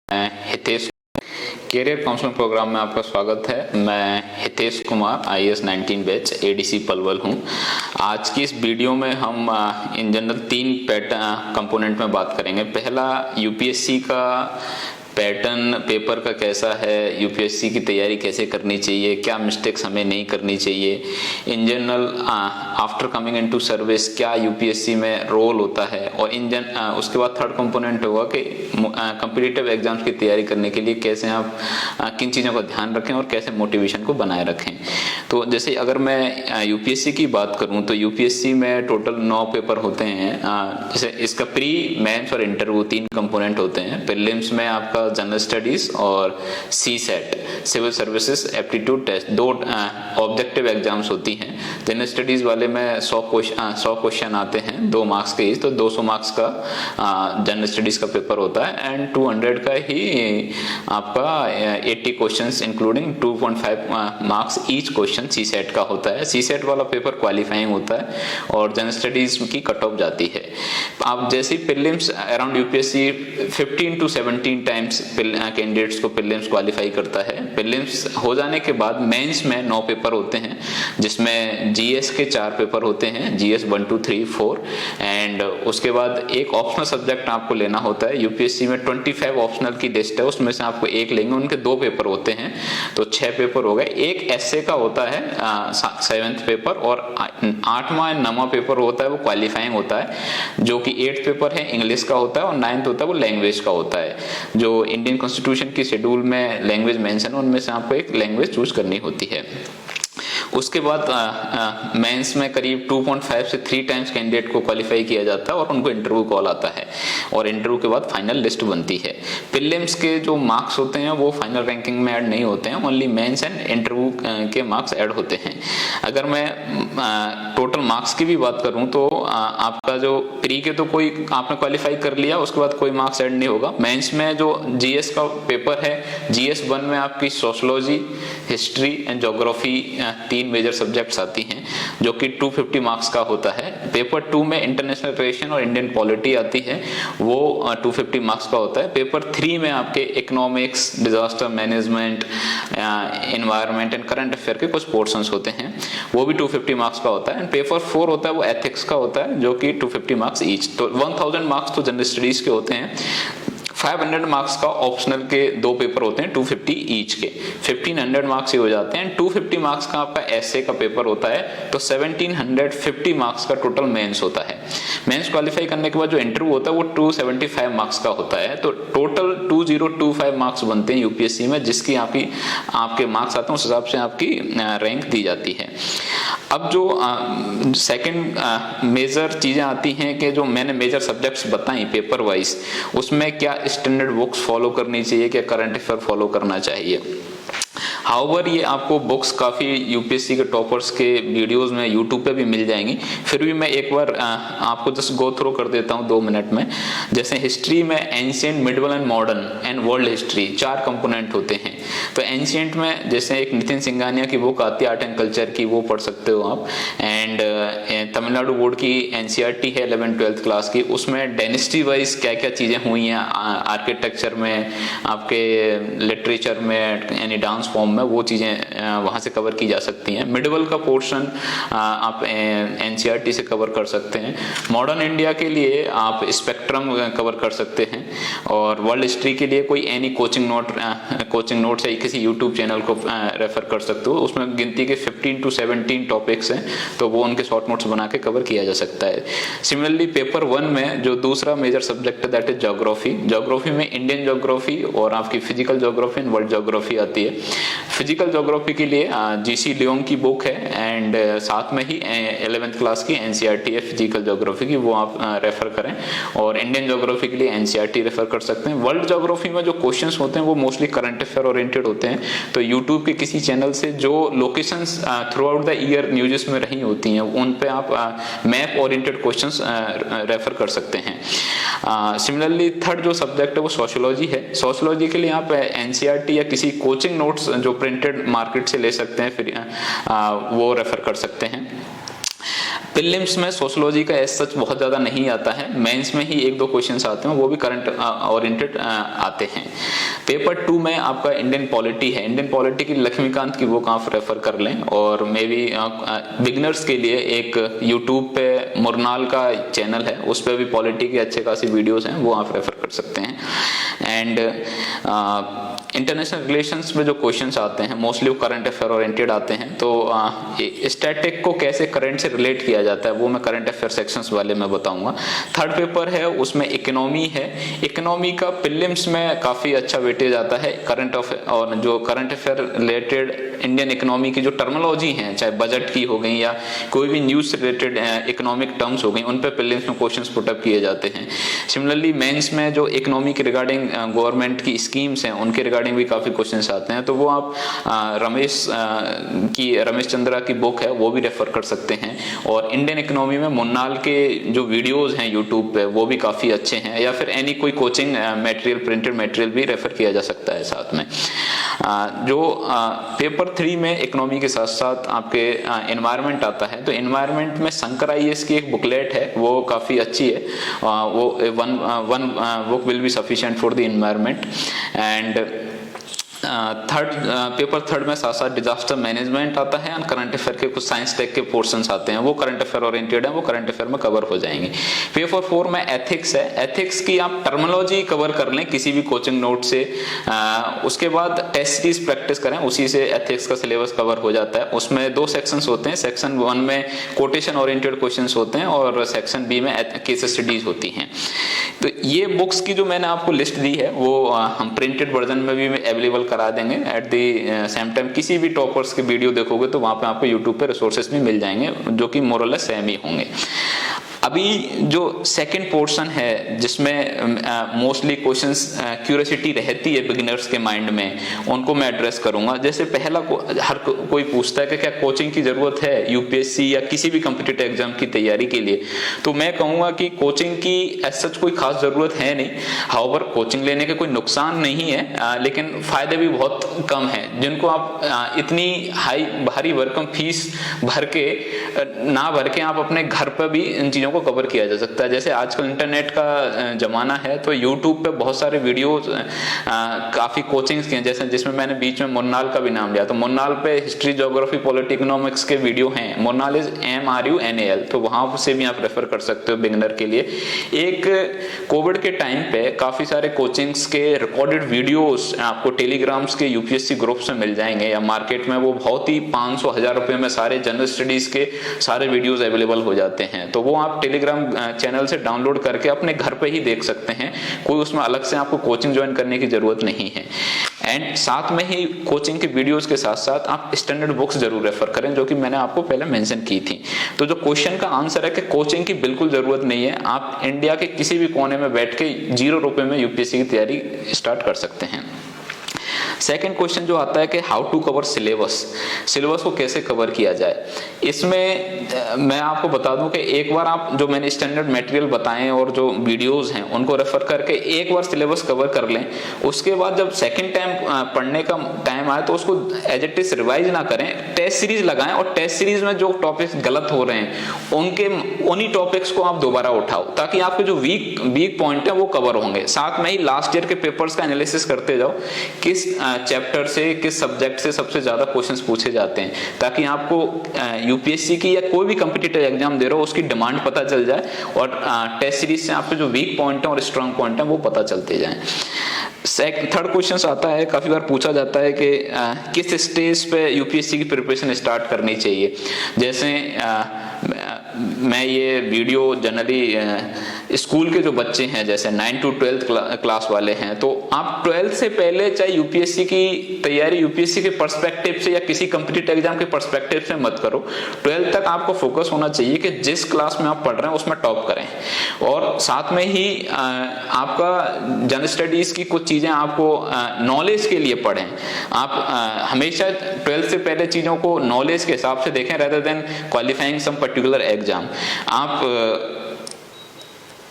मैं Hitesh, career counselling programme में आपका स्वागत है। मैं Hitesh Kumar, IAS 19 batch ADC Palwal हूँ। आज की इस वीडियो में हम इन जनरल 3 पैटर्न कंपोनेंट में बात करेंगे। पहला, यूपीएससी का पैटर्न पेपर का कैसा है, यूपीएससी की तैयारी कैसे करनी चाहिए, क्या मिस्टेक्स हमें नहीं करनी चाहिए, in general after coming into service क्या यूपीएससी में रोल होता है, और उसके बाद थर्ड कंपोनेंट होगा कि कॉम्पिटिटिव एग्जाम्स की तैयारी करने के लिए कैसे आप किन चीज़ों का ध्यान रखें और कैसे मोटिवेशन को बनाए रखें। तो जैसे अगर मैं यूपीएससी की बात करूं तो यूपीएससी में टोटल 9 पेपर होते हैं। जैसे इसका प्री, मेंस और इंटरव्यू 3 कंपोनेंट होते हैं। प्रीलिम्स में आपका जनरल स्टडीज और CSAT civil services aptitude test 2 objective exams होती हैं। जनरल स्टडीज वाले में 100 क्वेश्चन आते हैं 2 मार्क्स के, तो 200 मार्क्स का जनरल स्टडीज का पेपर होता है एंड 200 का ही आपका 80 questions including 2.5 marks each question CSAT का होता है। सीसेट वाला पेपर क्वालिफाइंग होता है और जनरल स्टडीज की कट ऑफ जाती है। आप जैसे prelims around UPSC 15 to 17 times candidates को प्रीलिम्स क्वालिफाई करता है। प्रीलिम्स हो जाने के बाद मेंस में 9 पेपर होते हैं, जिसमें जीएस के 4 पेपर होते हैं, जीएस 1, 2, 3, 4 एंड उसके बाद एक ऑप्शनल सब्जेक्ट आपको लेना होता है। यूपीएससी में 25 ऑप्शनल की लिस्ट है, उसमें से आपको एक लेंगे, उनके 2 पेपर होते हैं तो 6 पेपर हो गए। एक एसए का होता है 7th पेपर, और 8वां 9वां पेपर होता है वो क्वालिफाइंग होता है, जो कि 8th पेपर है इंग्लिश का होता है और 9th होता है वो लैंग्वेज का होता है। जो इंडियन कॉन्स्टिट्यूशन की शेड्यूल में लैंग्वेज मेंशन है उनमें से आपको एक लैंग्वेज चूज करनी होती है। उसके बाद मेंस में करीब 2.5 से 3 टाइम्स कैंडिडेट को क्वालिफाई किया जाता है और उनको इंटरव्यू कॉल आता है और इंटरव्यू के बाद फाइनल लिस्ट बनती है। प्रीलिम्स के जो मार्क्स होते हैं वो फाइनल रैंकिंग में ऐड नहीं होते हैं, ओनली मेंस एंड इंटरव्यू के मार्क्स ऐड होते हैं। अगर मैं टोटल मार्क्स की भी बात करूं तो आपका जो प्री के तो कोई आपने क्वालिफाई कर लिया, उसके बाद कोई मार्क्स ऐड नहीं होगा। मेंस में जो जीएस का पेपर है, जीएस 1 में आपकी sociology, history and geography 3 major subjects आती हैं जो कि 250 मार्क्स का होता है। पेपर 2 में इंटरनेशनल रिलेशन और इंडियन पॉलिटी आती है, वो 250 मार्क्स का होता है। पेपर 3 में आपके economics, disaster management, environment and current affair के कुछ पोर्शंस होते हैं, वो भी 250 मार्क्स का होता है। एंड पेपर 4 होता है वो एथिक्स का होता है, जो कि 250 मार्क्स ईच। तो 1000 मार्क्स तो जनरल स्टडीज के होते हैं। 500 मार्क्स का ऑप्शनल के 2 पेपर होते हैं 250 ईच के, 1500 मार्क्स ही हो जाते हैं। 250 मार्क्स का आपका एसए का पेपर होता है, तो 1750 मार्क्स का टोटल मेंस होता है। मेंस क्वालिफाई करने के बाद जो इंटरव्यू होता है वो 275 मार्क्स का होता है, तो टोटल 2025 मार्क्स बनते हैं यूपीएससी में, जिसकी आपके मार्क्स आते हैं उस हिसाब से आपकी रैंक दी जाती है। अब जो सेकंड मेजर चीजें आती हैं कि जो मैंने मेजर सब्जेक्ट्स बताई पेपर वाइज, उसमें क्या स्टैंडर्ड बुक्स फॉलो करनी चाहिए, क्या करंट अफेयर फॉलो करना चाहिए। हाउएवर ये आपको बुक्स काफी यूपीएससी के टॉपर्स के वीडियोस में यूट्यूब पे भी मिल जाएंगी, फिर भी मैं एक बार आपको जस्ट गो थ्रू कर देता हूँ 2 मिनट में। जैसे हिस्ट्री में ancient, medieval and modern and world history 4 component होते हैं। तो एंशिएंट में जैसे एक नितिन सिंघानिया की बुक आती है आर्ट एंड कल्चर की, वो पढ़ सकते हो आप। एंड तमिलनाडु बोर्ड की एनसीईआरटी है 11th-12th क्लास की, उसमें डायनेस्टी वाइज क्या क्या चीजें हुई हैं आर्किटेक्चर में, आपके लिटरेचर में, यानी डांस फॉर्म में, वो चीजें वहां से कवर की जा सकती हैं। मिडिवल का पोर्शन आप एनसीईआरटी से कवर कर सकते हैं। मॉडर्न इंडिया के लिए आप स्पेक्ट्रम कवर कर सकते हैं, और वर्ल्ड हिस्ट्री के लिए कोई एनी कोचिंग नोट से किसी यूट्यूब चैनल को रेफर कर सकते हो। उसमें गिनती के 15 to 17 टॉपिक्स हैं, तो वो उनके शॉर्ट नोट्स बना के कवर किया जा सकता है। सिमिलरली पेपर 1 में जो दूसरा मेजर सब्जेक्ट है दैट इज ज्योग्राफी। ज्योग्राफी में इंडियन ज्योग्राफी और आपकी physical geography and world geography आती है। फिजिकल ज्योग्राफी के लिए जीसी लियोंग की बुक है एंड साथ में ही 11th क्लास की एनसीईआरटी है फिजिकल ज्योग्राफी की, वो आप रेफर करें। और इंडियन ज्योग्राफी के लिए एनसीईआरटी रेफर कर सकते हैं। वर्ल्ड ज्योग्राफी में जो क्वेश्चंस होते हैं वो मोस्टली करंट अफेयर ओरिएंटेड होते हैं, तो यूट्यूब के किसी चैनल से जो locations through out the year news में रही होती हैं उन पे आप मैप ओरिएंटेड क्वेश्चंस रेफर कर सकते हैं। सिमिलरली थर्ड जो सब्जेक्ट है वो सोशियोलॉजी है। सोशियोलॉजी के लिए आप एनसीईआरटी या किसी कोचिंग नोट्स जो प्रिंटेड मार्केट से ले सकते हैं, फिर वो रेफर कर सकते हैं। प्रीलिम्स में सोशियोलॉजी का एज सच बहुत ज़्यादा नहीं आता है, मेंस में ही एक दो क्वेश्चंस आते हैं, वो भी करंट ओरिएंटेड आते हैं। पेपर 2 में आपका इंडियन पॉलिटी है। इंडियन पॉलिटी की लक्ष्मीकांत की बुक आप रेफर कर लें, और मे बी बिगनर्स के लिए एक यूट्यूब पे मुरनाल का चैनल है, उस पर भी पॉलिटी के अच्छे खासी वीडियोस हैं, वो आप रेफर कर सकते हैं। एंड इंटरनेशनल रिलेशंस में जो क्वेश्चंस आते हैं मोस्टली वो करंट अफेयर ओरिएंटेड आते हैं। तो स्टैटिक को कैसे करंट से रिलेट किया जाता है वो मैं करंट अफेयर सेक्शंस वाले में बताऊंगा। थर्ड पेपर है, उसमें इकोनॉमी है। इकोनॉमी का प्रीलिम्स में काफी अच्छा वेटेज आता है। करंट अफेयर और जो current affair related Indian economy की जो टर्मिनोलॉजी है, चाहे बजट की हो गई या कोई भी न्यूज से रिलेटेड इकोनॉमिक टर्म्स हो गई, उन पे प्रीलिम्स में क्वेश्चंस पुटअप किए जाते हैं। सिमिलरली मेंस में जो इकोनॉमी के रिगार्डिंग गवर्नमेंट की स्कीम्स हैं उनके रिगार्डिंग भी काफी क्वेश्चंस आते हैं, तो वो आप रमेश चंद्रा की बुक है वो भी रेफर कर सकते हैं। और इंडियन इकोनॉमी में मुन्नाल के जो वीडियोस हैं यूट्यूब पे वो भी काफी अच्छे हैं, या फिर एनी कोई कोचिंग मटेरियल, प्रिंटेड मटेरियल भी रेफर किया जा सकता है साथ में। जो पेपर 3 में इकोनॉमी के साथ साथ आपके एनवायरनमेंट आता है, तो एनवायरनमेंट में शंकर IAS की एक बुकलेट है, वो काफी अच्छी है। वो one book will be sufficient for the environment. And paper third में साथ साथ डिजास्टर मैनेजमेंट आता है, और करंट अफेयर के कुछ साइंस टेक के पोर्शंस आते हैं, वो करंट अफेयर ओरिएंटेड है, वो करंट अफेयर में कवर हो जाएंगे। पेपर 4 में एथिक्स है। एथिक्स की आप टर्मिनोलॉजी कवर कर लें किसी भी कोचिंग नोट से, उसके बाद टेस्ट सीरीज प्रैक्टिस करें, उसी से एथिक्स का सिलेबस कवर हो जाता है। उसमें 2 सेक्शंस होते हैं, सेक्शन 1 में कोटेशन ओरिएंटेड क्वेश्चंस होते हैं और सेक्शन B में केस स्टडीज होती हैं। तो ये बुक्स की जो मैंने आपको लिस्ट दी है वो हम प्रिंटेड वर्जन में भी अवेलेबल करा देंगे। एट द सेम टाइम किसी भी टॉपर्स के वीडियो देखोगे तो वहां पे आपको यूट्यूब पे रिसोर्सेज भी मिल जाएंगे जो कि मोर और लेस सेम ही होंगे। अभी जो सेकंड पोर्शन है जिसमें मोस्टली क्वेश्चंस क्यूरियोसिटी रहती है बिगिनर्स के माइंड में, उनको मैं एड्रेस करूंगा। जैसे पहला हर कोई पूछता है कि क्या कोचिंग की जरूरत है यूपीएससी या किसी भी कॉम्पिटिटिव एग्जाम की तैयारी के लिए, तो मैं कहूंगा कि कोचिंग की एज सच कोई खास जरूरत है नहीं। हाउएवर कोचिंग लेने के कोई नुकसान नहीं है, लेकिन फायदे भी बहुत कम है। जिनको आप इतनी हाई भारी भरकम फीस भर के ना भर के आप अपने घर पर भी इन चीजों को कवर किया जा सकता है। जैसे आजकल इंटरनेट का जमाना है, तो यूट्यूब पे बहुत सारे वीडियोस काफी कोचिंग्स के हैं, जैसे जिसमें मैंने बीच में मुन्नाल का भी नाम लिया, तो मुन्नाल पे हिस्ट्री, ज्योग्राफी, पॉलिटी, इकोनॉमिक्स के वीडियो हैं। मुन्नाल इज MRUNAL, तो वहां से भी आप रेफर कर सकते हो बिगिनर के लिए। एक कोविड के टाइम पे काफी सारे कोचिंग्स के रिकॉर्डेड वीडियोस आपको टेलीग्राम्स के यूपीएससी ग्रुप से मिल जाएंगे, या मार्केट में वो बहुत ही 500-1000 रुपए में सारे जनरल स्टडीज के सारे वीडियोस अवेलेबल हो जाते हैं। तो वो आप टेलीग्राम चैनल से डाउनलोड करके अपने घर पे ही देख सकते हैं, कोई उसमें अलग से आपको कोचिंग ज्वाइन करने की जरूरत नहीं है। एंड साथ में ही कोचिंग के वीडियोस के साथ साथ आप स्टैंडर्ड बुक्स जरूर रेफर करें, जो कि मैंने आपको पहले मेंशन की थी। तो जो क्वेश्चन का आंसर है कि कोचिंग की बिल्कुल जरूरत नहीं है, आप इंडिया के किसी भी कोने में बैठ के 0 रुपए में यूपीएससी की तैयारी स्टार्ट कर सकते हैं। सेकंड क्वेश्चन जो आता है कि how to cover syllabus, syllabus को कैसे कवर किया जाए। इसमें मैं आपको बता दूं कि एक बार आप जो मैंने स्टैंडर्ड मटेरियल बताएं और जो वीडियोस हैं उनको रेफर करके एक बार सिलेबस कवर कर लें। उसके बाद जब सेकंड टाइम पढ़ने का टाइम आए तो उसको एज इट इज रिवाइज ना करें, टेस्ट सीरीज लगाएं, और टेस्ट सीरीज में जो टॉपिक्स गलत हो रहे हैं उन्हीं टॉपिक्स को आप दोबारा उठाओ, ताकि आपके जो वीक पॉइंट है वो कवर होंगे। साथ में ही लास्ट ईयर के पेपर्स का एनालिसिस करते जाओ, किस चैप्टर से, किस सब्जेक्ट से सबसे ज्यादा क्वेश्चंस पूछे जाते हैं, ताकि आपको यूपीएससी की या कोई भी कॉम्पिटिटिव एग्जाम दे रहे हो उसकी डिमांड पता चल जाए, और टेस्ट सीरीज से आपके जो वीक पॉइंट है और स्ट्रांग पॉइंट है वो पता चलते जाएं। थर्ड क्वेश्चन आता है, काफी बार पूछा जाता है कि किस स्टेज पे यूपीएससी की प्रिपरेशन स्टार्ट करनी चाहिए। जैसे मैं ये वीडियो जनरली स्कूल के जो बच्चे हैं, जैसे 9 to 12 क्लास वाले हैं, तो आप 12th से पहले चाहे यूपीएससी की तैयारी यूपीएससी के पर्सपेक्टिव से या किसी कॉम्पिटिटिव एग्जाम के पर्सपेक्टिव से मत करो। 12th तक आपको फोकस होना चाहिए कि जिस क्लास में आप पढ़ रहे हैं उसमें टॉप करें, और साथ में ही आपका जनरल स्टडीज की कुछ चीजें आपको नॉलेज के लिए पढ़ें। आप हमेशा 12th से पहले चीजों को नॉलेज के हिसाब से देखें, rather than qualifying some particular exam. आप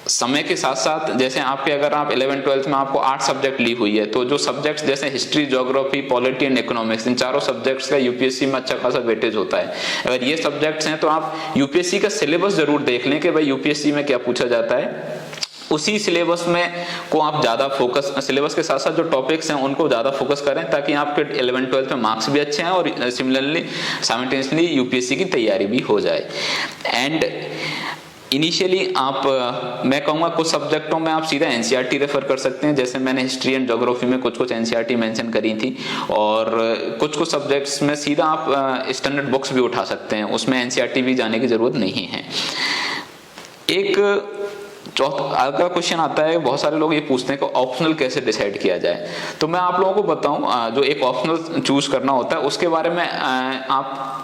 समय के साथ साथ जैसे आपके अगर आप 11-12 में आपको 8 सब्जेक्ट ली हुई है, तो जो सब्जेक्ट्स जैसे history, geography, polity and economics, इन चारों सब्जेक्ट्स का यूपीएससी में अच्छा खासा वेटेज होता है। अगर ये सब्जेक्ट्स हैं तो आप यूपीएससी का सिलेबस जरूर देख लें कि भाई यूपीएससी में क्या पूछा जाता है, उसी सिलेबस में को आप ज्यादा फोकस, सिलेबस के साथ साथ जो टॉपिक्स हैं उनको ज्यादा फोकस करें, ताकि आपके 11-12 में मार्क्स भी अच्छे हैं और सिमिलरली साइमल्टेनियसली यूपीएससी की तैयारी भी हो जाए। एंड इनिशियली मैं कहूँगा कुछ सब्जेक्टों में आप सीधा एनसीईआरटी रेफर कर सकते हैं, जैसे मैंने हिस्ट्री एंड ज्योग्राफी में कुछ एनसीईआरटी मेंशन करी थी, और कुछ सब्जेक्ट्स में सीधा आप स्टैंडर्ड बुक्स भी उठा सकते हैं, उसमें एनसीईआरटी भी जाने की जरूरत नहीं है। एक अगला क्वेश्चन आता है, बहुत सारे लोग ये पूछते हैं कि ऑप्शनल कैसे डिसाइड किया जाए। तो मैं आप लोगों को बताऊं, जो एक ऑप्शनल चूज करना होता है उसके बारे में आप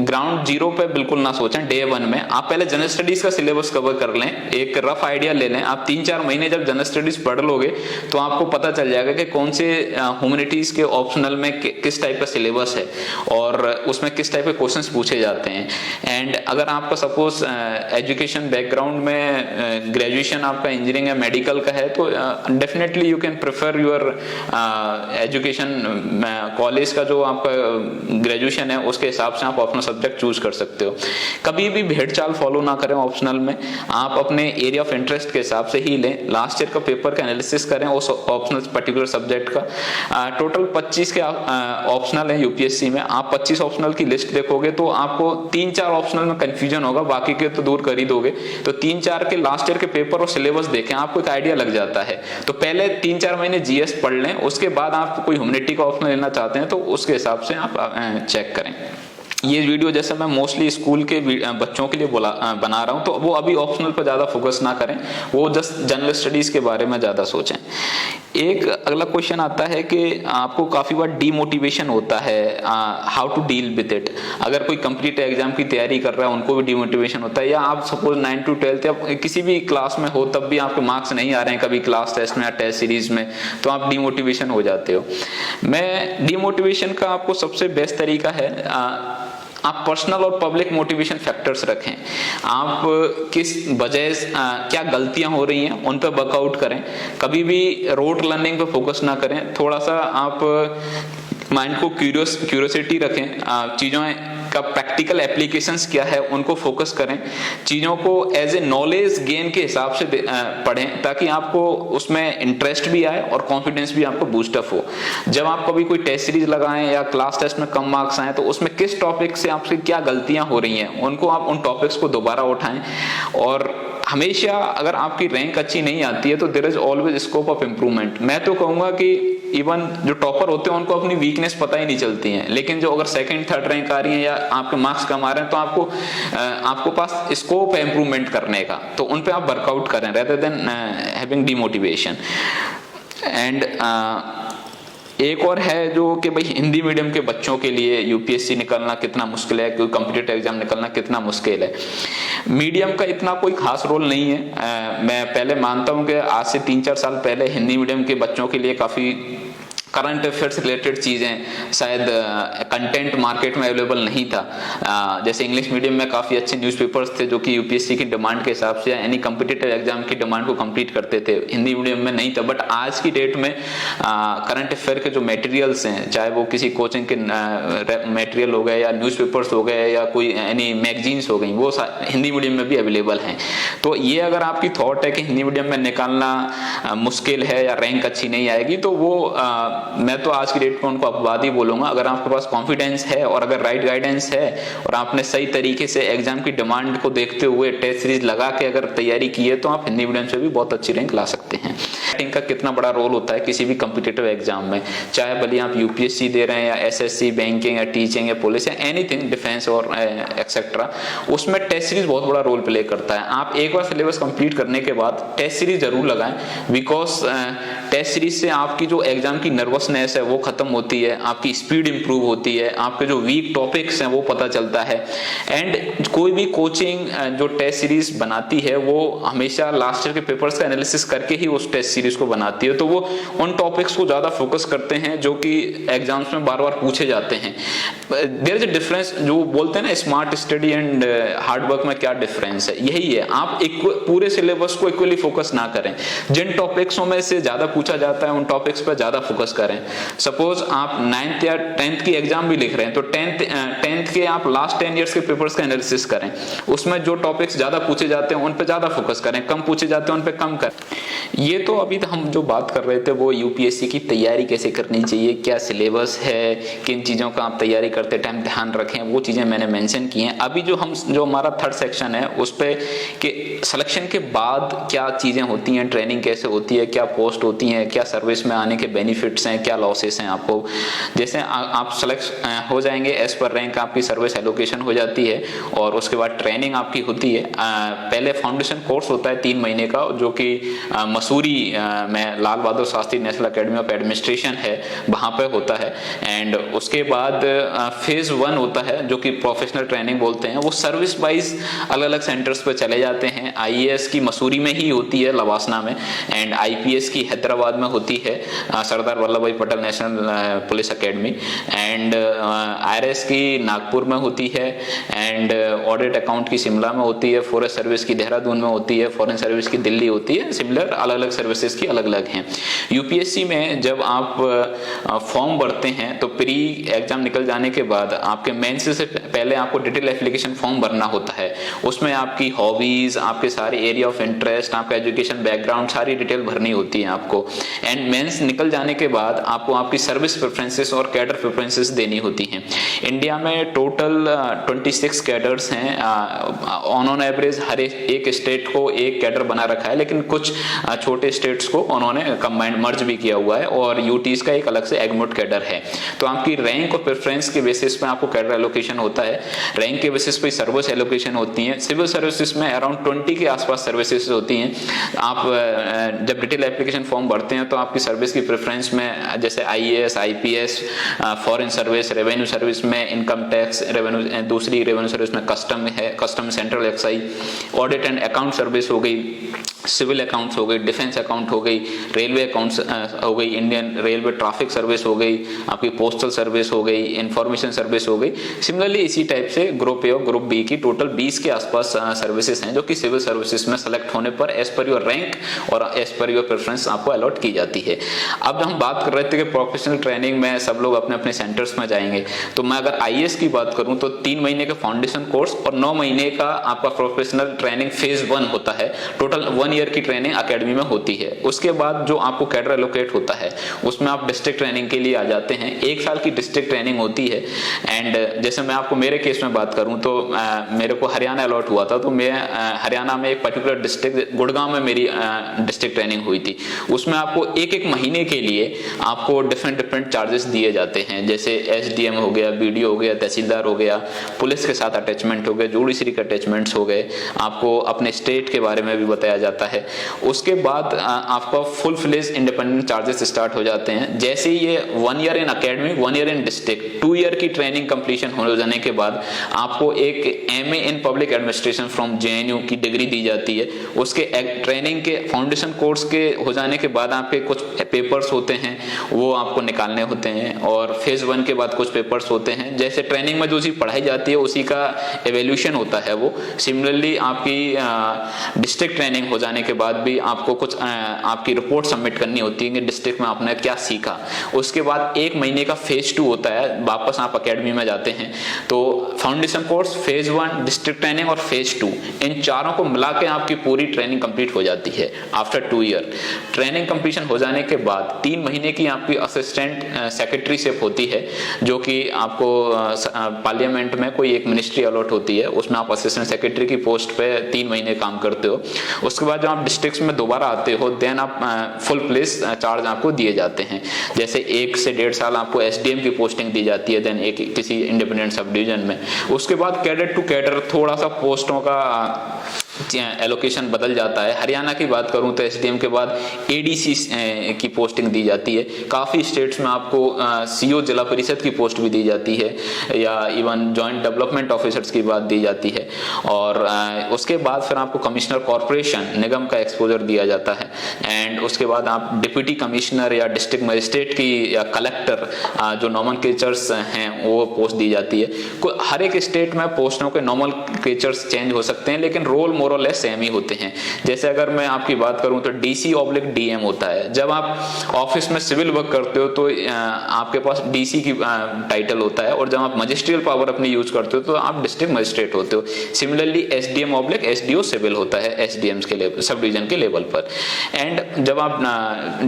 ग्राउंड जीरो पे बिल्कुल ना सोचें। डे 1 में आप पहले जनरल स्टडीज का सिलेबस कवर कर लें, एक रफ आइडिया ले लें। आप 3-4 महीने जब जनरल स्टडीज पढ़ लोगे तो आपको पता चल जाएगा कि कौन से ह्यूमैनिटीज के ऑप्शनल में किस टाइप का सिलेबस है और उसमें किस टाइप के क्वेश्चंस पूछे जाते हैं। एंड अगर आपका सपोज एजुकेशन बैकग्राउंड में ग्रेजुएशन आपका इंजीनियरिंग या मेडिकल का है, तो definitely you can prefer your education, college का जो आपका ग्रेजुएशन है उसके हिसाब से आप अपना सब्जेक्ट चूज कर सकते हो। कभी भी भेड़ चाल फॉलो ना करें ऑप्शनल में, आप अपने एरिया ऑफ इंटरेस्ट के हिसाब से ही लें। लास्ट ईयर का पेपर का एनालिसिस करें उस ऑप्शनल पर्टिकुलर सब्जेक्ट का। टोटल 25 के ऑप्शनल है यूपीएससी में। आप 25 ऑप्शनल की लिस्ट देखोगे तो आपको 3-4 ऑप्शनल में कंफ्यूजन होगा, बाकी के तो दूर कर ही दोगे। तो 3-4 के लास्ट ईयर के पेपर और सिलेबस देखें, आपको एक आइडिया लग जाता है। तो पहले 3-4 महीने जीएस पढ़ लें, उसके बाद आप कोई ह्यूमैनिटी का ऑप्शनल लेना चाहते हैं तो उसके हिसाब से आप चेक करें। ये वीडियो जैसे मैं मोस्टली स्कूल के बच्चों के लिए बना रहा हूं, तो वो अभी ऑप्शनल पर ज्यादा फोकस ना करें, वो जस्ट जनरल स्टडीज के बारे में ज्यादा सोचें। एक अगला क्वेश्चन आता है कि आपको काफी बार डीमोटिवेशन होता है, how to deal with it. अगर कोई कंप्लीट एग्जाम की तैयारी कर रहा है उनको भी डीमोटिवेशन होता है, या आप सपोज 9 to 12 या किसी भी क्लास में हो तब भी आपके मार्क्स नहीं आ रहे हैं कभी क्लास टेस्ट में या टेस्ट सीरीज में, तो आप डीमोटिवेशन हो जाते हो। मैं डीमोटिवेशन का आपको सबसे बेस्ट तरीका है, आप पर्सनल और पब्लिक मोटिवेशन फैक्टर्स रखें। आप किस वजह क्या गलतियां हो रही हैं उन पर वर्कआउट करें। कभी भी रोट लर्निंग पे फोकस ना करें, थोड़ा सा आप माइंड को क्यूरियोसिटी रखें, चीजों का प्रैक्टिकल एप्लीकेशंस क्या है उनको फोकस करें, चीजों को एज ए नॉलेज गेन के हिसाब से पढ़ें, ताकि आपको उसमें इंटरेस्ट भी आए और कॉन्फिडेंस भी आपको बूस्टअप हो। जब आप कभी कोई टेस्ट सीरीज लगाएं या क्लास टेस्ट में कम मार्क्स आए, तो उसमें किस टॉपिक से आपसे क्या गलतियां हो रही हैं उनको आप उन टॉपिक्स को दोबारा उठाएं। और हमेशा अगर आपकी रैंक अच्छी नहीं आती है तो there is always scope of improvement. मैं तो कहूंगा कि इवन जो टॉपर होते हैं उनको अपनी वीकनेस पता ही नहीं चलती है, लेकिन जो अगर 2nd-3rd रैंक आ रही है या आपके मार्क्स कम आ रहे हैं, तो आपको पास स्कोप है इम्प्रूवमेंट करने का, तो उन पे आप वर्कआउट करें rather than having demotivation. And एक और है जो कि भाई हिंदी मीडियम के बच्चों के लिए यूपीएससी निकलना कितना मुश्किल है, कोई कॉम्पिटिटिव एग्जाम निकलना कितना मुश्किल है। मीडियम का इतना कोई खास रोल नहीं है। मैं पहले मानता हूं कि आज से 3-4 साल पहले हिंदी मीडियम के बच्चों के लिए काफी करंट अफेयर्स रिलेटेड चीजें शायद कंटेंट मार्केट में अवेलेबल नहीं था। जैसे इंग्लिश मीडियम में काफी अच्छे न्यूज़पेपर्स थे जो कि यूपीएससी की डिमांड के हिसाब से एनी कॉम्पिटिटिव एग्जाम की डिमांड को कंप्लीट करते थे, हिंदी मीडियम में नहीं था। बट आज की डेट में करंट अफेयर के जो मटेरियल्स हैं, चाहे वो किसी कोचिंग के मटेरियल हो गए या न्यूज़पेपर्स हो गए या कोई एनी मैगजीन्स हो गई, वो हिंदी मीडियम में भी अवेलेबल हैं। तो ये अगर आपकी थॉट है कि हिंदी मीडियम में निकालना मुश्किल है या रैंक अच्छी नहीं आएगी, तो वो मैं तो आज की डेट में उनको अपवाद ही बोलूंगा। अगर आपके पास कॉन्फिडेंस है और अगर राइट गाइडेंस है और आपने सही तरीके से एग्जाम की डिमांड को देखते हुए टेस्ट सीरीज लगा के अगर तैयारी की है, तो आप हिंदी मीडियम से भी बहुत अच्छी रैंक ला सकते हैं। राइटिंग का कितना बड़ा रोल होता है किसी भी कॉम्पिटिटिव एग्जाम में, चाहे भले आप यूपीएससी दे रहे हैं या एसएससी, बैंकिंग या टीचिंग या पुलिस या एनीथिंग, डिफेंस और एक्सेट्रा, उसमें टेस्ट सीरीज बहुत बड़ा रोल प्ले करता है। आप एक बार सिलेबस कंप्लीट करने के बाद टेस्ट सीरीज जरूर लगाएं, बिकॉज टेस्ट सीरीज से आपकी जो एग्जाम की नर्वसनेस है वो खत्म होती है, आपकी स्पीड इंप्रूव होती है, आपके जो वीक टॉपिक्स हैं वो पता चलता है। एंड कोई भी कोचिंग जो टेस्ट सीरीज बनाती है वो हमेशा लास्ट ईयर के पेपर्स का एनालिसिस करके ही उस टेस्ट सीरीज को बनाती है, तो वो उन टॉपिक्स को ज्यादा फोकस करते हैं जो कि एग्जाम्स में बार बार पूछे जाते हैं। देयर इज अ डिफरेंस, जो बोलते हैं ना smart study and hard work में क्या डिफरेंस है, यही है। आप पूरे सिलेबस को इक्वली फोकस ना करें, जिन टॉपिक्सों में से ज्यादा पूछा जाता है उन टॉपिक्स पर ज्यादा फोकस करें। सपोज आप 9th या 10th की एग्जाम भी लिख रहे हैं, तो 10th के आप लास्ट 10 ईयर्स के पेपर्स का एनालिसिस करें, उसमें जो टॉपिक्स ज्यादा पूछे जाते हैं उन पे ज्यादा फोकस करें, कम पूछे जाते हैं उन पे कम करें। ये तो अभी हम जो बात कर रहे थे वो यूपीएससी की तैयारी कैसे करनी चाहिए, क्या सिलेबस है, किन चीजों का आप तैयारी करते टाइम ध्यान रखें, वो चीजें मैंने मेंशन की हैं। अभी जो हमारा थर्ड सेक्शन है उस पे कि सिलेक्शन के बाद क्या चीजें होती हैं, ट्रेनिंग कैसे होती है, क्या पोस्ट होती है, क्या सर्विस में आने के बेनिफिट्स हैं, क्या लॉसेस हैं आपको। जैसे आप सेलेक्ट हो जाएंगे एज पर रैंक, आपकी सर्विस एलोकेशन हो जाती है और उसके बाद ट्रेनिंग आपकी होती है। पहले फाउंडेशन कोर्स होता है 3 महीने का, जो कि मसूरी में Lal Bahadur Shastri National Academy of Administration है, वहां पे होता है। एंड उसके बाद फेज 1 होता है जो कि प्रोफेशनल ट्रेनिंग बोलते हैं, वो सर्विस वाइज अलग अलग सेंटर्स पे चले जाते हैं। आईएएस की मसूरी में ही होती है लवासना में, एंड आईपीएस की हैदराबाद में होती है सरदार वल्लभ भाई Patel national police academy, and IRS की नागपुर में होती है, एंड ऑडिट अकाउंट की शिमला में होती है, फॉरेस्ट सर्विस की देहरादून में होती है, फॉरेन सर्विस की दिल्ली होती है। सिमिलर अलग अलग सर्विसेज की अलग अलग हैं। यूपीएससी में जब आप फॉर्म भरते हैं तो प्री एग्जाम निकल जाने के बाद आपके मेंस से पहले आपको डिटेल एप्लीकेशन फॉर्म भरना होता है। उसमें आपकी हॉबीज, आपके सारे एरिया ऑफ इंटरेस्ट, आपका एजुकेशन बैकग्राउंड, सारी डिटेल भरनी होती है आपको। एंड मेंस निकल जाने के बाद आपको आपकी सर्विस प्रेफरेंसेस और कैडर प्रेफरेंसेस देनी होती हैं। इंडिया में टोटल 26 कैडर्स हैं। ऑन एवरेज हर एक स्टेट को एक कैडर बना रखा है, लेकिन कुछ छोटे स्टेट्स को उन्होंने कंबाइंड मर्ज भी किया हुआ है, और यूटीज का एक अलग से एग्मोट कैडर है। तो आपकी रैंक और प्रेफरेंस के बेसिस पे आपको कैडर एलोकेशन होता है। रैंक के बेसिस पे सर्विस एलोकेशन होती है। सिविल सर्विसेज में अराउंड 20 के आसपास सर्विसेज होती हैं। आप जब डिटेल एप्लीकेशन फॉर्म भरते हैं तो आपकी सर्विस की प्रेफरेंस में जैसे IAS, IPS, foreign service, revenue service में इनकम टैक्स, रेवेन्यू, दूसरी रेवेन्यू सर्विस में कस्टम है, custom central excise, audit and account service हो गई, सिविल अकाउंट्स हो गई, डिफेंस अकाउंट हो गई, रेलवे अकाउंट्स हो गई, इंडियन रेलवे ट्रैफिक सर्विस हो गई, आपकी पोस्टल सर्विस हो गई, इंफॉर्मेशन सर्विस हो गई। सिमिलरली इसी टाइप से ग्रुप ए और ग्रुप बी की टोटल 20 के आसपास सर्विसेज हैं जो कि सिविल सर्विसेज में सेलेक्ट होने पर एज पर योर रैंक और एज पर योर प्रेफरेंस आपको अलॉट की जाती है। अब हम बात कर रहे थे कि प्रोफेशनल ट्रेनिंग में सब लोग अपने अपने सेंटर्स में जाएंगे, तो मैं अगर आईएएस की बात करूं तो 3 महीने का फाउंडेशन कोर्स और 9 महीने का आपका प्रोफेशनल ट्रेनिंग फेज 1 होता है। टोटल 1 ईयर की ट्रेनिंग एकेडमी में होती है। उसके बाद जो आपको कैडर एलोकेट होता है उसमें आप डिस्ट्रिक्ट ट्रेनिंग के लिए आ जाते हैं। 1 साल की डिस्ट्रिक्ट ट्रेनिंग होती है। एंड जैसे मैं आपको मेरे केस में बात करूं तो मेरे को हरियाणा अलॉट हुआ था, तो मैं हरियाणा में एक पर्टिकुलर डिस्ट्रिक्ट गुड़गांव में मेरी डिस्ट्रिक्ट ट्रेनिंग हुई थी। उसमें आपको एक महीने के लिए आपको डिफरेंट चार्जेस दिए जाते हैं, जैसे एसडीएम हो गया, बीडीओ हो गया, तहसीलदार हो गया, पुलिस के साथ अटैचमेंट हो गए, जुडिशरी के अटैचमेंट्स हो गए, आपको अपने स्टेट के बारे में भी बताया जाता है। उसके बाद आपका full fledge independent charges start हो जाते हैं। जैसे ये 1 year in academy, 1 year in district, 2 year की ट्रेनिंग कंप्लीशन हो जाने के बाद आपको एक MA in public administration from JNU की डिग्री दी जाती है। उसके ट्रेनिंग के फाउंडेशन कोर्स के हो जाने के बाद आपके कुछ पेपर्स होते हैं वो आपको निकालने होते हैं, और फेज 1 के बाद कुछ पेपर्स होते हैं। जैसे ट्रेनिंग में जो चीज पढ़ाई जाती है उसी का एवेल्यूशन होता है वो। सिमिलरली आपकी डिस्ट्रिक्ट ट्रेनिंग हो जाने के बाद भी आपको कुछ आपकी रिपोर्ट सबमिट करनी होती है कि डिस्ट्रिक्ट में आपने क्या सीखा। उसके बाद 1 महीने का फेज 2 होता है, वापस आप अकेडमी में जाते हैं। तो foundation course, phase 1, district training और फेज 2, इन चारों को मिला के आपकी पूरी ट्रेनिंग कंप्लीट हो जाती है आफ्टर 2 ईयर। ट्रेनिंग कंप्लीशन हो जाने के बाद 3 महीने की आपकी असिस्टेंट सेक्रेटरीशिप होती है, जो कि आपको पार्लियामेंट में कोई एक मिनिस्ट्री अलॉट होती है, उसमें आप असिस्टेंट सेक्रेटरी की पोस्ट पे 3 महीने काम करते हो। उसके बाद जब आप डिस्ट्रिक्ट में दोबारा आते हो देन आप फुल प्लेस चार्ज आपको दिए जाते हैं। जैसे 1 से 1.5 साल आपको एसडीएम की पोस्टिंग दी जाती है, देन एक किसी इंडिपेंडेंट सब डिवीजन में। उसके बाद कैडर टू कैडर थोड़ा सा पोस्टों का एलोकेशन बदल जाता है। हरियाणा की बात करूं तो एसडीएम के बाद एडीसी की पोस्टिंग दी जाती है। काफ़ी स्टेट्स में आपको सीओ जिला परिषद की पोस्ट भी दी जाती है, या इवन जॉइंट डेवलपमेंट ऑफिसर्स की बात दी जाती है। और उसके बाद फिर आपको कमिश्नर कॉरपोरेशन निगम का एक्सपोजर दिया जाता है। एंड उसके बाद आप डिप्टी कमिश्नर या डिस्ट्रिक्ट मजिस्ट्रेट की या कलेक्टर जो नॉमेनक्लेचर्स हैं वो पोस्ट दी जाती है। हर एक स्टेट में पोस्टों के नॉमेनक्लेचर्स चेंज हो सकते हैं, लेकिन रोल मोर और लेस सेम ही होते हैं। जैसे अगर मैं आपकी बात करूं तो DC/DM होता है। जब आप ऑफिस में सिविल वर्क करते हो तो आपके पास DC की टाइटल होता है, और जब आप मजिस्ट्रियल पावर अपनी यूज करते हो तो आप डिस्ट्रिक्ट मजिस्ट्रेट होते हो। सिमिलरली SDM/SDO सिविल होता है SDMs के लेवल, सब डिवीजन के लेवल पर। एंड जब आप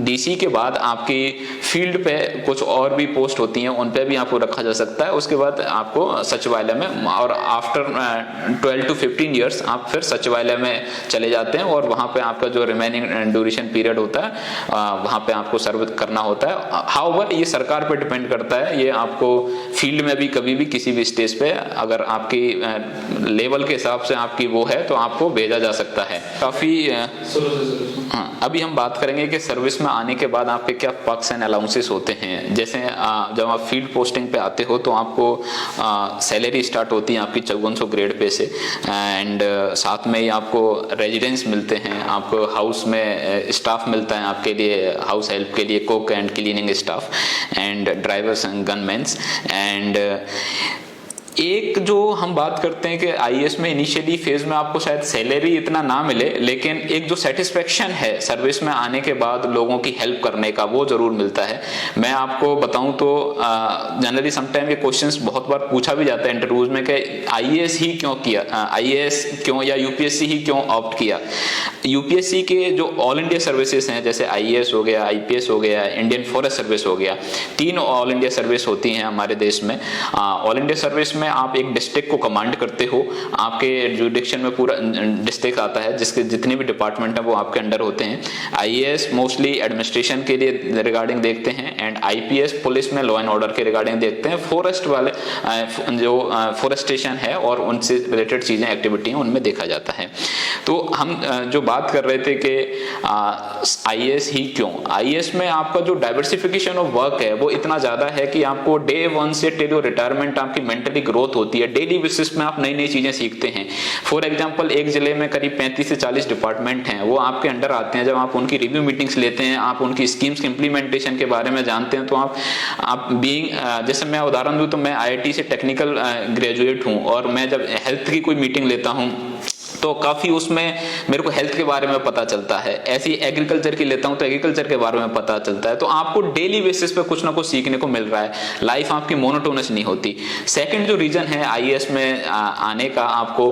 DC के बाद आपकी फील्ड पे कुछ और भी पोस्ट होती हैं, उन पे भी आपको रखा जा सकता है। उसके बाद आपको सचिवालय में, और आफ्टर 12 to 15 ईयर्स आप फिर सचिवालय में चले जाते हैं, और वहां पे आपका जो रिमेनिंग ड्यूरेशन पीरियड होता है वहां पे आपको सर्व करना होता है। हाउएवर ये सरकार पे डिपेंड करता है, ये आपको फील्ड में भी कभी भी किसी भी स्टेज पे अगर आपकी लेवल के हिसाब से आपकी वो है तो आपको भेजा जा सकता है। काफी हाँ, अभी हम बात करेंगे कि सर्विस में आने के बाद आपके क्या पर्क्स एंड अलाउंसेस होते हैं। जैसे जब आप फील्ड पोस्टिंग पे आते हो तो आपको सैलरी स्टार्ट होती है आपकी 5400 ग्रेड पे से, एंड साथ में ही आपको रेजिडेंस मिलते हैं, आपको हाउस में स्टाफ मिलता है आपके लिए, हाउस हेल्प के लिए cook and cleaning staff and drivers and gunmans. And एक जो हम बात करते हैं कि आईएएस में इनिशियली फेज में आपको शायद सैलरी इतना ना मिले, लेकिन एक जो सेटिस्फेक्शन है सर्विस में आने के बाद लोगों की हेल्प करने का, वो जरूर मिलता है। मैं आपको बताऊं तो जनरली समटाइम ये क्वेश्चंस बहुत बार पूछा भी जाता है इंटरव्यूज में कि आईएएस ही क्यों किया, आईएएस क्यों या यूपीएससी ही क्यों ऑप्ट किया। यूपीएससी के जो ऑल इंडिया सर्विसेज हैं, जैसे आईएएस हो गया, आईपीएस हो गया, इंडियन फॉरेस्ट सर्विस हो गया, 3 ऑल इंडिया सर्विस होती हैं हमारे देश में। ऑल इंडिया सर्विस में आप एक डिस्ट्रिक्ट को कमांड करते हो, आपके जुरिडिक्शन में पूरा डिस्ट्रिक्ट आता है, जिसके जितने भी डिपार्टमेंट है वो आपके अंडर होते हैं। आईएएस मोस्टली एडमिनिस्ट्रेशन के लिए रिगार्डिंग देखते हैं, एंड आईपीएस पुलिस में लॉ एंड ऑर्डर के रिगार्डिंग देखते हैं। फॉरेस्ट वाले जो फॉरेस्टेशन है और उनसे रिलेटेड चीजें, एक्टिविटी हैं, उनमें देखा जाता है। तो हम जो बात कर रहे थे कि आईएएस ही क्यों, आईएएस में आपका जो डाइवर्सिफिकेशन ऑफ वर्क है वो इतना ज्यादा है कि आपको डे 1 से टिल योर रिटायरमेंट आपकी मेंटली ग्रोथ होती है। डेली बेसिस में आप नई नई चीजें सीखते हैं। फॉर एग्जांपल एक जिले में करीब 35 से 40 डिपार्टमेंट हैं, वो आपके अंडर आते हैं। जब आप उनकी रिव्यू मीटिंग्स लेते हैं, आप उनकी स्कीम्स के इंप्लीमेंटेशन के बारे में जानते हैं, तो आप बीइंग, जैसे मैं उदाहरण दूं तो मैं आईआईटी से टेक्निकल ग्रेजुएट हूं, और मैं जब हेल्थ की कोई मीटिंग लेता हूं तो काफी उसमें मेरे को हेल्थ के बारे में पता चलता है। ऐसी एग्रीकल्चर की लेता हूं तो एग्रीकल्चर के बारे में पता चलता है। तो आपको डेली बेसिस पे कुछ ना कुछ सीखने को मिल रहा है, लाइफ आपकी मोनोटोनस नहीं होती। सेकंड जो रीजन है आईएएस में आने का, आपको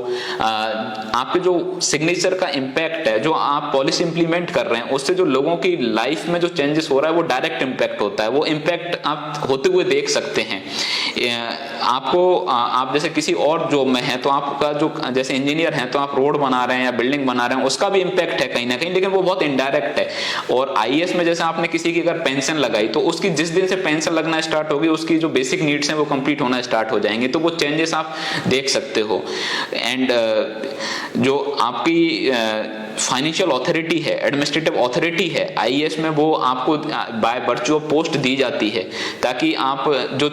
आपके जो सिग्नेचर का इम्पैक्ट है, जो आप पॉलिसी इंप्लीमेंट कर रहे हैं, उससे जो लोगों की लाइफ में जो चेंजेस हो रहा है वो डायरेक्ट इम्पैक्ट होता है। वो इम्पैक्ट आप होते हुए देख सकते हैं। आपको आप जैसे किसी और जॉब में है तो आपका जो, जैसे इंजीनियर है तो आप रोड बना रहे हैं या बिल्डिंग बना रहे हैं, उसका भी इम्पैक्ट है कहीं ना कहीं, लेकिन वो बहुत इनडायरेक्ट है। और आईएएस में जैसे आपने किसी की अगर पेंशन लगाई तो उसकी जिस दिन से पेंशन लगना स्टार्ट होगी, उसकी जो बेसिक नीड्स हैं वो कंप्लीट होना स्टार्ट हो जाएंगे। तो वो चेंजेस आप देख सकते हो। एंड जो आपकी फाइनेंशियल अथॉरिटी है, एडमिनिस्ट्रेटिव अथॉरिटी है आईएएस में, वो आपको बाय वर्च्यू ऑफ पोस्ट दी जाती है, ताकि आप जो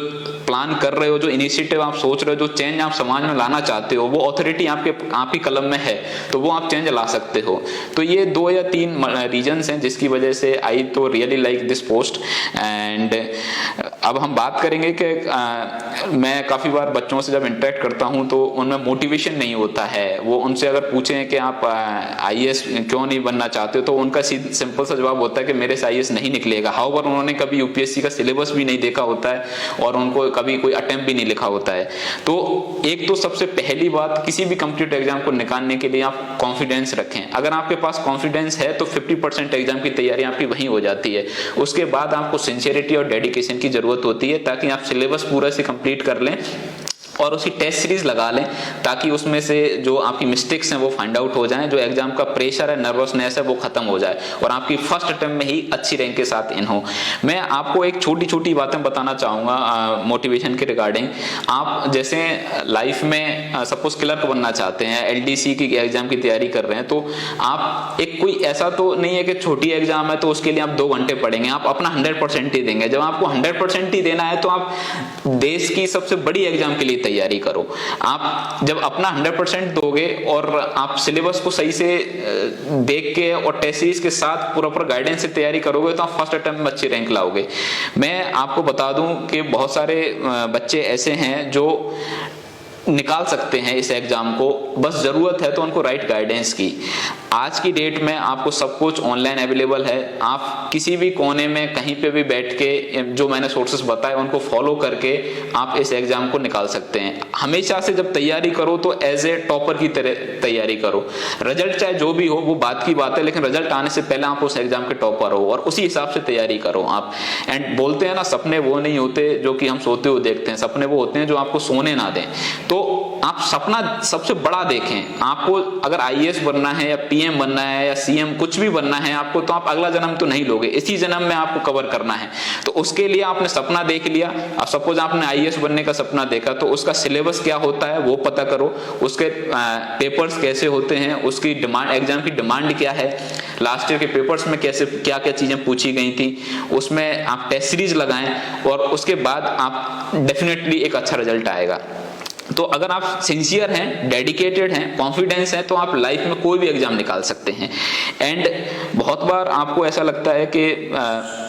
प्लान कर रहे हो, जो इनिशिएटिव आप सोच रहे हो, जो चेंज आप समाज में लाना चाहते हो, वो अथॉरिटी आपकी कलम में है, तो वो आप चेंज ला सकते हो। तो ये 2 या 3 रीजंस हैं जिसकी वजह से आई तो really like this post. And अब हम बात करेंगे कि मैं काफी बार बच्चों से जब इंटरेक्ट करता हूं तो उनमें मोटिवेशन नहीं होता है। वो उनसे अगर पूछें कि आप आईएएस क्यों नहीं बनना चाहते, तो उनका सिंपल सा जवाब होता है कि मेरे से आईएएस नहीं निकलेगा। हाउएवर उन्होंने कभी यूपीएससी का सिलेबस भी नहीं देखा होता है और उनको कभी कोई अटेम्प्ट भी नहीं लिखा होता है। तो एक तो सबसे पहली बात, किसी भी कॉम्पिटिटिव एग्जाम को निकालने के लिए आप कॉन्फिडेंस रखें। अगर आपके पास कॉन्फिडेंस है तो 50% एग्जाम की तैयारी आपकी वहीं हो जाती है। उसके बाद आपको सिंसियरिटी और डेडिकेशन की जरूरत होती है, ताकि आप सिलेबस पूरा से कंप्लीट कर लें और उसकी टेस्ट सीरीज लगा लें ताकि उसमें से जो आपकी मिस्टेक्स हैं वो फाइंड आउट हो जाएं, जो एग्जाम का प्रेशर है, नर्वसनेस है, वो खत्म हो जाए और आपकी फर्स्ट अटेम्प्ट में ही अच्छी रैंक के साथ इन हो। मैं आपको एक छोटी छोटी बातें बताना चाहूँगा मोटिवेशन के रिगार्डिंग। आप जैसे लाइफ में सपोज क्लर्क बनना चाहते हैं, एलडीसी की एग्जाम की तैयारी कर रहे हैं, तो आप एक कोई ऐसा तो नहीं है कि छोटी एग्जाम है तो उसके लिए आप 2 घंटे पढ़ेंगे, आप अपना 100% ही देंगे। जब आपको 100% ही देना है तो आप देश की सबसे बड़ी एग्जाम के लिए तैयारी करो। आप जब अपना 100% दोगे और आप सिलेबस को सही से देख के और टेस्ट सीरीज के साथ प्रॉपर गाइडेंस से तैयारी करोगे तो आप फर्स्ट अटेम्प्ट में अच्छी रैंक लाओगे। मैं आपको बता दूं कि बहुत सारे बच्चे ऐसे हैं जो निकाल सकते हैं इस एग्जाम को, बस जरूरत है तो उनको राइट गाइडेंस की। आज की डेट में आपको सब कुछ ऑनलाइन अवेलेबल है, आप किसी भी कोने में कहीं पे भी बैठ के जो मैंने सोर्सेस बताए उनको फॉलो करके आप इस एग्जाम को निकाल सकते हैं। हमेशा से जब तैयारी करो तो एज ए टॉपर की तरह तैयारी करो। रिजल्ट चाहे जो भी हो वो बात की बात है, लेकिन रिजल्ट आने से पहले आप उस एग्जाम के टॉपर हो और उसी हिसाब से तैयारी करो आप। एंड बोलते हैं ना, सपने वो नहीं होते जो कि हम सोते हुए देखते हैं, सपने वो होते हैं जो आपको सोने ना दें। तो आप सपना सबसे बड़ा देखें। आपको अगर आईएएस बनना है या पीएम बनना है या सीएम कुछ भी बनना है आपको, तो आप अगला जन्म तो नहीं लोगे, इसी जन्म में आपको कवर करना है। तो उसके लिए आपने सपना देख लिया। अब सपोज आपने आईएएस बनने का सपना देखा तो उसका सिलेबस क्या होता है वो पता करो, उसके पेपर्स कैसे होते हैं, उसकी डिमांड, एग्जाम की डिमांड क्या है, लास्ट ईयर के पेपर्स में कैसे क्या क्या चीजें पूछी गई थी, उसमें आप टेस्ट सीरीज लगाएं और उसके बाद आप डेफिनेटली एक अच्छा रिजल्ट आएगा। तो अगर आप सिंसियर हैं, डेडिकेटेड हैं, कॉन्फिडेंस हैं, तो आप लाइफ में कोई भी एग्जाम निकाल सकते हैं। एंड बहुत बार आपको ऐसा लगता है कि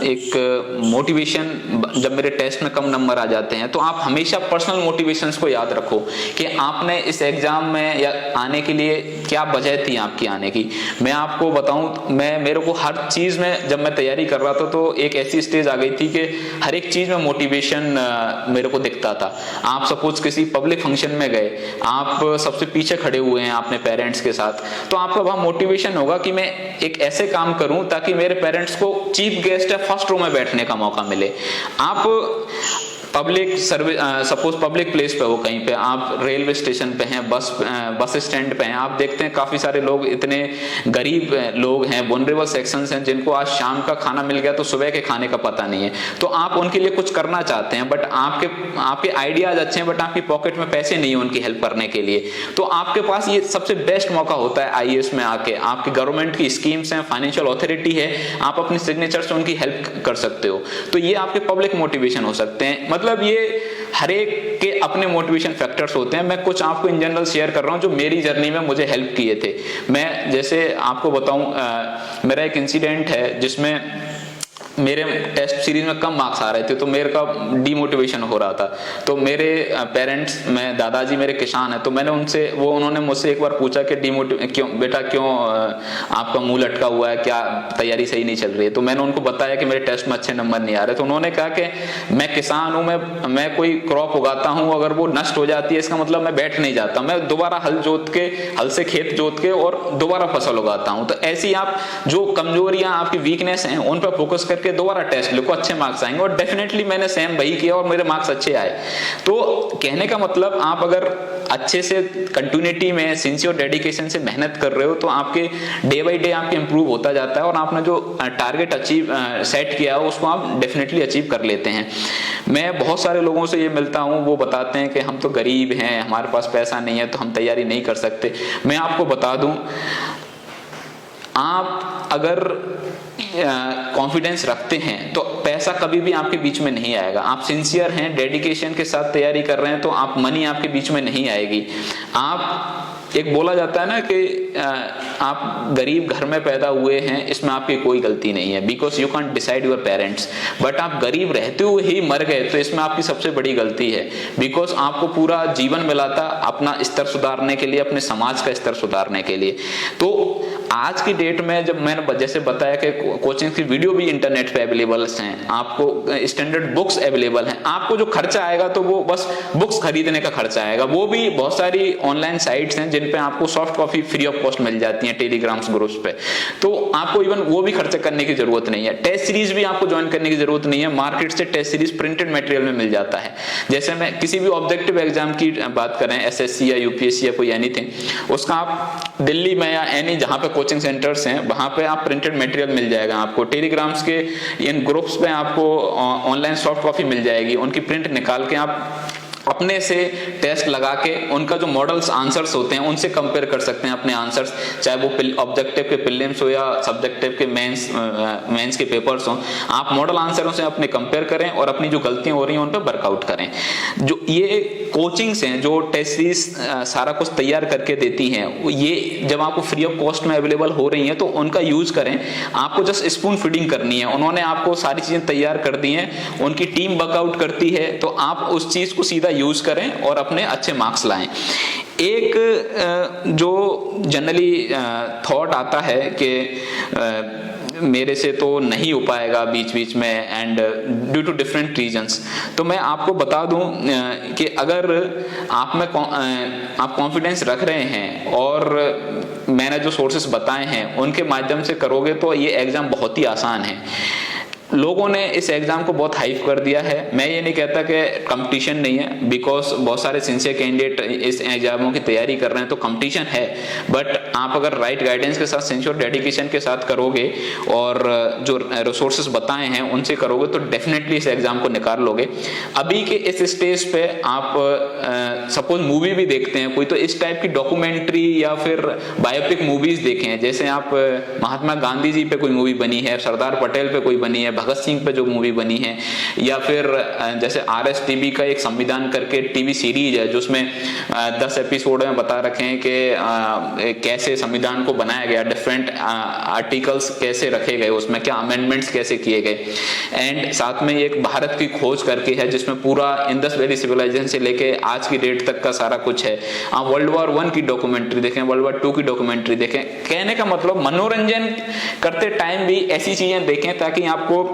एक मोटिवेशन, जब मेरे टेस्ट में कम नंबर आ जाते हैं, तो आप हमेशा पर्सनल मोटिवेशंस को याद रखो कि आपने इस एग्जाम में या आने के लिए क्या वजह थी आपकी आने की। मैं आपको बताऊं, मेरे को हर चीज में जब मैं तैयारी कर रहा था तो एक ऐसी स्टेज आ गई थी कि हर एक चीज में मोटिवेशन मेरे को दिखता था। आप सपोज किसी पब्लिक फंक्शन में गए, आप सबसे पीछे खड़े हुए हैं अपने पेरेंट्स के साथ, तो आपका वहां मोटिवेशन होगा कि मैं एक ऐसे काम करूं ताकि मेरे पेरेंट्स को चीफ गेस्ट या फर्स्ट रो में बैठने का मौका मिले। आप public service, suppose public place पे हो, कहीं पे आप रेलवे स्टेशन पे हैं, बस स्टैंड पे हैं, आप देखते हैं काफी सारे लोग, इतने गरीब लोग हैं, वनरेबल सेक्शंस हैं, जिनको आज शाम का खाना मिल गया तो सुबह के खाने का पता नहीं है। तो आप उनके लिए कुछ करना चाहते हैं, बट आपके आइडियाज अच्छे हैं, बट आपकी पॉकेट में पैसे नहीं है उनकी हेल्प करने के लिए। तो आपके पास ये सबसे बेस्ट मौका होता है आईएएस में आके, आपकी गवर्नमेंट की स्कीम्स हैं, फाइनेंशियल ऑथोरिटी है, आप अपनी सिग्नेचर से उनकी हेल्प कर सकते हो। तो ये आपके पब्लिक मोटिवेशन हो सकते हैं। मतलब ये हर एक के अपने मोटिवेशन फैक्टर्स होते हैं। मैं कुछ आपको इन जनरल शेयर कर रहा हूं जो मेरी जर्नी में मुझे हेल्प किए थे। मैं जैसे आपको बताऊं, मेरा एक इंसिडेंट है जिसमें मेरे टेस्ट सीरीज में कम मार्क्स आ रहे थे, तो मेरे का डीमोटिवेशन हो रहा था। तो मेरे पेरेंट्स, मैं दादाजी मेरे किसान हैं, तो मैंने उन्होंने मुझसे एक बार पूछा कि क्यों बेटा, क्यों आपका मुंह लटका हुआ है, क्या तैयारी सही नहीं चल रही है? तो मैंने उनको बताया कि मेरे टेस्ट में अच्छे नंबर नहीं आ रहे। तो उन्होंने कहा कि मैं किसान हूं, मैं कोई क्रॉप उगाता हूं, अगर वो नष्ट हो जाती है इसका मतलब मैं बैठ नहीं जाता, मैं दोबारा हल से खेत जोत के और दोबारा फसल उगाता हूं। तो ऐसी आप जो कमजोरियां, आपकी वीकनेस हैं, उन पर फोकस करके दोबारा टेस्ट लिखो, अच्छे मार्क्स आएंगे। और डेफिनेटली मैंने सेम वही किया और मेरे मार्क्स अच्छे आए। तो कहने का मतलब, आप अगर अच्छे से कंटिन्यूटी में सिंसियर डेडिकेशन से मेहनत कर रहे हो तो आपके डे बाय डे आपके इंप्रूव होता जाता है और आपने जो टारगेट सेट किया है उसको आप डेफिनेटली अचीव कर लेते हैं। मैं बहुत सारे लोगों से ये मिलता हूँ, वो बताते हैं कि हम तो गरीब हैं, हमारे पास पैसा नहीं है, तो हम तैयारी नहीं कर सकते। मैं आपको बता दूं, आप अगर कॉन्फिडेंस रखते हैं तो पैसा कभी भी आपके बीच में नहीं आएगा। आप सिंसियर हैं, डेडिकेशन के साथ तैयारी कर रहे हैं तो आप मनी आपके बीच में नहीं आएगी। आप, एक बोला जाता है ना कि आप गरीब घर में पैदा हुए हैं, इसमें आपकी कोई गलती नहीं है, because you can't decide your parents. But आप गरीब रहते हुए ही मर गए तो इसमें आपकी सबसे बड़ी गलती है, बिकॉज आपको पूरा जीवन मिला था अपना स्तर सुधारने के लिए, अपने समाज का स्तर सुधारने के लिए। तो आज की डेट में, जब मैंने जैसे बताया कि कोचिंग की वीडियो भी इंटरनेट पे अवेलेबल हैं, आपको स्टैंडर्ड बुक्स अवेलेबल हैं, आपको जो खर्चा आएगा तो वो बस बुक्स खरीदने का खर्चा आएगा। वो भी बहुत सारी ऑनलाइन साइट्स हैं जिन पे आपको soft copy free of cost मिल जाती है टेलीग्राम्स ग्रुप्स पे। तो आपको इवन वो भी खर्चा करने की जरूरत नहीं है। टेस्ट सीरीज भी आपको ज्वाइन करने की जरूरत नहीं है, मार्केट से टेस्ट सीरीज प्रिंटेड मटेरियल में मिल जाता है। जैसे मैं किसी भी ऑब्जेक्टिव एग्जाम की बात करें, एसएससी या यूपीएससी या कोई एनीथिंग, उसका आप दिल्ली में या एनी जहां पे कोचिंग सेंटर्स हैं वहां पे आप प्रिंटेड मटेरियल मिल जाएगा आपको। टेलीग्राम्स के इन ग्रुप्स पे आपको ऑनलाइन सॉफ्ट कॉपी मिल जाएगी, उनकी प्रिंट निकाल के आप अपने से टेस्ट लगा के उनका जो मॉडल्स आंसर्स होते हैं उनसे कंपेयर कर सकते हैं अपने आंसर्स, चाहे वो ऑब्जेक्टिव के प्रीलिम्स हो या सब्जेक्टिव के मेंस के पेपर्स हो। आप मॉडल आंसरों से अपने कंपेयर करें और अपनी जो गलतियां हो रही हैं उन पर वर्कआउट करें। जो ये कोचिंग्स हैं जो टेस्ट सीरीज सारा कुछ तैयार करके देती हैं, ये जब आपको फ्री ऑफ कॉस्ट में अवेलेबल हो रही हैं तो उनका यूज करें। आपको जस्ट स्पून फीडिंग करनी है, उन्होंने आपको सारी चीजें तैयार कर दी हैं, उनकी टीम वर्कआउट करती है, तो आप उस चीज को सीधा यूज करें और अपने अच्छे मार्क्स लाएं। एक जो जनरली थॉट आता है कि मेरे से तो नहीं हो पाएगा बीच बीच में and due to different reasons, तो मैं आपको बता दूं कि अगर आप कॉन्फिडेंस रख रहे हैं और मैंने जो सोर्सेस बताए हैं उनके माध्यम से करोगे तो ये एग्जाम बहुत ही आसान है। लोगों ने इस एग्जाम को बहुत हाइप कर दिया है। मैं ये नहीं कहता कि कंपटीशन नहीं है, बिकॉज बहुत सारे सिंसियर कैंडिडेट इस एग्जामों की तैयारी कर रहे हैं, तो कंपटीशन है। बट आप अगर राइट गाइडेंस के साथ, सिंसियर डेडिकेशन के साथ करोगे और जो रिसोर्सेज बताए हैं उनसे करोगे तो डेफिनेटली इस एग्जाम को निकाल लोगे। अभी के इस स्टेज पे आप सपोज मूवी भी देखते हैं कोई, तो इस टाइप की डॉक्यूमेंट्री या फिर बायोपिक मूवीज देखें। जैसे आप महात्मा गांधी जी पे कोई मूवी बनी है, सरदार पटेल पे कोई बनी है, भगत सिंह पे जो मूवी बनी है, या फिर जैसे RSTV का एक संविधान करके टीवी सीरीज है जो उसमें 10 एपिसोड में बता रखे हैं कि कैसे संविधान को बनाया गया, डिफरेंट आर्टिकल्स कैसे रखे गए, उसमें क्या अमेंडमेंट्स कैसे किए गए। एंड साथ में एक भारत की खोज करके है जिसमें पूरा इंडस वैली सिविलाइजेशन से लेके आज की डेट तक का सारा कुछ है। आप World War I की डॉक्यूमेंट्री देखें, World War II की डॉक्यूमेंट्री देखें। कहने का मतलब मनोरंजन करते टाइम भी ऐसी चीजें देखें ताकि आपको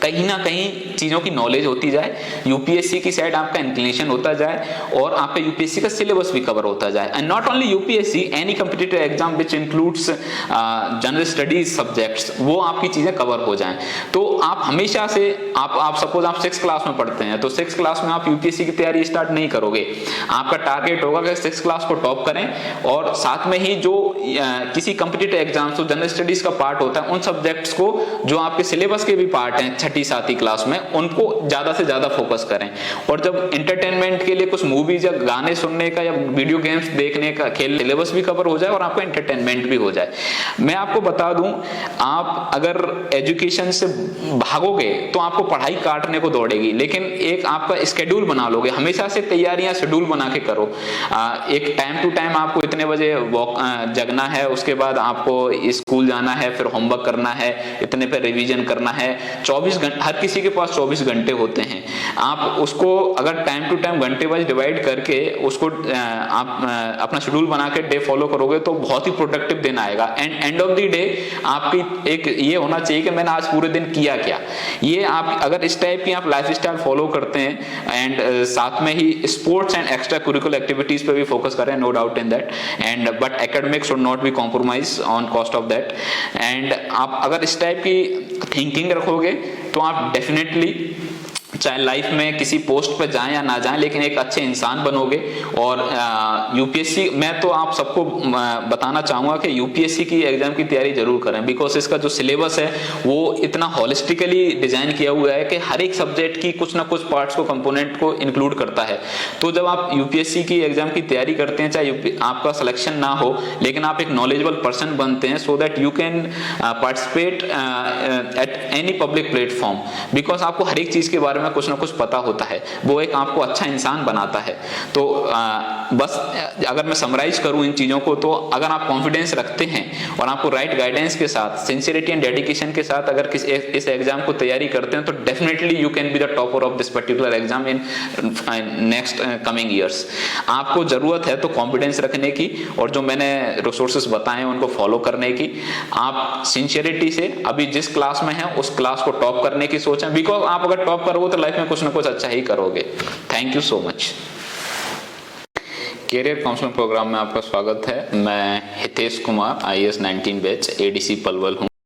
कहीं ना कहीं चीजों की नॉलेज होती जाए, यूपीएससी की साइड आपका इंक्लिनेशन होता जाए और आपका यूपीएससी का सिलेबस भी कवर होता जाए। And not only UPSC, any competitive exam which includes general studies subjects, वो आपकी चीजें कवर हो जाएं। तो आप हमेशा से आप सपोज आप 6th क्लास में पढ़ते हैं तो 6th क्लास में आप यूपीएससी की तैयारी स्टार्ट नहीं करोगे। आपका टारगेट होगा कि 6th क्लास को टॉप करें और साथ में ही जो किसी कॉम्पिटिटिव एग्जाम्स जनरल स्टडीज का पार्ट होता है उन सब्जेक्ट्स को जो आपके सिलेबस के भी पार्ट हैं 6ठी 7वीं क्लास में, उनको ज्यादा से ज्यादा फोकस करें। और जब एंटरटेनमेंट के लिए कुछ मूवीज या गाने सुनने का या वीडियो गेम्स देखने का, खेल सिलेबस भी कवर हो जाए और आपका एंटरटेनमेंट भी हो जाए। मैं आपको बता दूं, आप अगर एजुकेशन से भागोगे तो आपको पढ़ाई काटने को दौड़ेगी, लेकिन एक आपका स्केड्यूल बना लोगे, हमेशा से तैयारियां शेड्यूल बना के करो। एक टाइम टू टाइम आपको इतने बजे जगना है, उसके बाद आपको स्कूल जाना है, फिर होमवर्क करना है, इतने पे रिवीजन करना है। 24 घंटे, हर किसी के पास 24 घंटे होते हैं। आप उसको अगर टाइम टू टाइम घंटे वाइज डिवाइड करके उसको आप अपना शेड्यूल बना के डे फॉलो करोगे तो बहुत ही प्रोडक्टिव दिन आएगा। And end of the day आपकी एक ये होना चाहिए कि मैंने आज पूरे दिन किया क्या। ये आप अगर इस टाइप की आप लाइफ स्टाइल फॉलो करते हैं एंड साथ में ही sports and extra curricular activities पे भी फोकस करें, no doubt in that, and but academics should not be compromise on cost of that. And आप अगर इस टाइप की थिंकिंग रखोगे तो आप डेफिनेटली चाहे लाइफ में किसी पोस्ट पर जाएं या ना जाएं, लेकिन एक अच्छे इंसान बनोगे। और यूपीएससी, मैं तो आप सबको बताना चाहूंगा कि यूपीएससी की एग्जाम की तैयारी जरूर करें, बिकॉज इसका जो सिलेबस है वो इतना होलिस्टिकली डिजाइन किया हुआ है कि हर एक सब्जेक्ट की कुछ ना कुछ पार्ट्स को, कंपोनेंट को इंक्लूड करता है। तो जब आप यूपीएससी की एग्जाम की तैयारी करते हैं, चाहे आपका सिलेक्शन ना हो, लेकिन आप एक नॉलेजेबल पर्सन बनते हैं, so that you can participate at any public platform, because आपको हर एक चीज के बारे में कुछ ना कुछ पता होता है, वो एक आपको अच्छा इंसान बनाता है। तो बस अगर मैं समराइज करूं इन चीजों को, तो अगर आप कॉन्फिडेंस रखते हैं और आपको राइट गाइडेंस के साथ, सिंसियरिटी एंड डेडिकेशन के साथ अगर इस एग्जाम को तैयारी करते हैं, तो definitely you can be the topper of this particular exam in next coming years. आपको जरूरत है तो कॉन्फिडेंस रखने की, और जो मैंने रिसोर्सेस बताए हैं उनको फॉलो करने की। आप सिंसियरिटी से अभी जिस क्लास में है उस क्लास को टॉप करने की सोचें, बिकॉज आप अगर टॉप करोगे तो लाइफ में कुछ ना कुछ अच्छा ही करोगे। Thank you so much. Career counselling programme में आपका स्वागत है। मैं Hitesh Kumar IAS 19 batch ADC Palwal हूँ।